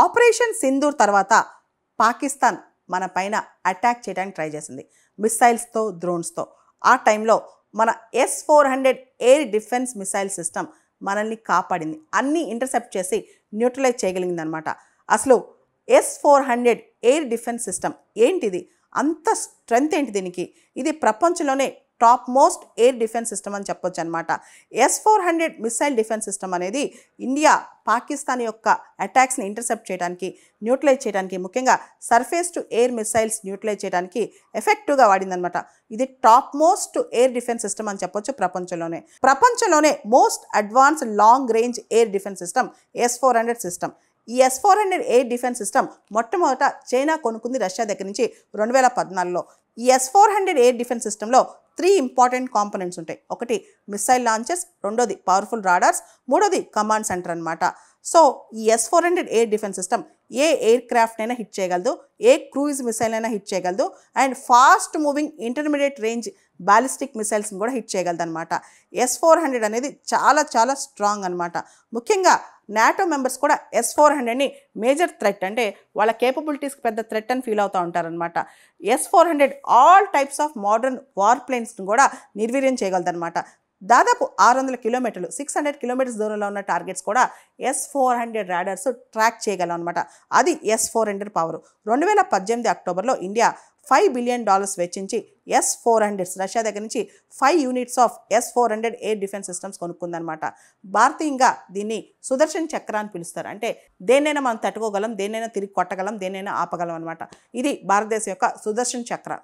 Operation Sindoor తర్వాత పాకిస్తాన్ మన పైన అటాక్ చేయడానికి ట్రై చేసింది మిసైల్స్తో డ్రోన్స్తో. ఆ టైంలో మన S-400 air defence missile system మనల్ని కాపాడింది, అన్నీ ఇంటర్సెప్ట్ చేసి న్యూట్రలైజ్ చేయగలిగింది అనమాట. అసలు S-400 ఎయిర్ డిఫెన్స్ సిస్టమ్ ఏంటిది, అంత స్ట్రెంగ్త్ ఏంటి దీనికి? ఇది ప్రపంచంలోనే top most air defence system అని చెప్పొచ్చు అనమాట. S-400 మిసైల్ డిఫెన్స్ సిస్టమ్ అనేది ఇండియా పాకిస్తాన్ యొక్క అటాక్స్ని ఇంటర్సెప్ట్ చేయడానికి, న్యూట్రలైజ్ చేయడానికి, ముఖ్యంగా surface to air missiles neutralise చేయడానికి ఎఫెక్టివ్గా వాడిందనమాట. ఇది top most air defence system అని చెప్పొచ్చు ప్రపంచంలోనే most advanced long range air defence system S-400 system. ఈ S-400 ఎయిర్ డిఫెన్స్ సిస్టమ్ మొట్టమొదట చైనా కొనుక్కుంది రష్యా దగ్గర నుంచి 2014లో. ఈ S-400 ఎయిర్ డిఫెన్స్ సిస్టంలో 3 ఇంపార్టెంట్ కాంపోనెంట్స్ ఉంటాయి. ఒకటి మిసైల్ లాంచెస్, రెండోది పవర్ఫుల్ రాడార్స్, మూడోది కమాండ్ సెంటర్ అనమాట. సో ఈ S-400 ఎయిర్ డిఫెన్స్ సిస్టమ్ ఏ ఎయిర్ క్రాఫ్ట్ అయినా హిట్ చేయగలదు, ఏ క్రూయిజ్ మిసైల్ అయినా హిట్ చేయగలదు, and fast moving intermediate range ballistic మిసైల్స్ని కూడా హిట్ చేయగలదు అనమాట. S-400 అనేది చాలా చాలా స్ట్రాంగ్ అనమాట. ముఖ్యంగా నాటో మెంబర్స్ కూడా S-400ని మేజర్ థ్రెట్, అంటే వాళ్ళ కేపబిలిటీస్కి పెద్ద థ్రెట్ అని ఫీల్ అవుతూ ఉంటారనమాట. S-400 all types of modern war ప్లేన్స్ని కూడా నిర్వీర్యం చేయగలదనమాట. దాదాపు 600 కిలోమీటర్లు 600 కిలోమీటర్స్ దూరంలో ఉన్న టార్గెట్స్ కూడా S-400 రాడార్స్ ట్రాక్ చేయగలం అనమాట. అది S-400 పవర్. 2018 అక్టోబర్లో ఇండియా $5 బిలియన్ వెచ్చించి S-400 రష్యా దగ్గర నుంచి 5 units of S-400 air defence systems కొనుక్కుందనమాట. భారతీయంగా దీన్ని సుదర్శన్ చక్ర అని పిలుస్తారు. అంటే దేన్నైనా మనం తట్టుకోగలం, దేన్నైనా తిరిగి కొట్టగలం, దేన్నైనా ఆపగలం అనమాట. ఇది భారతదేశం యొక్క సుదర్శన్ చక్ర.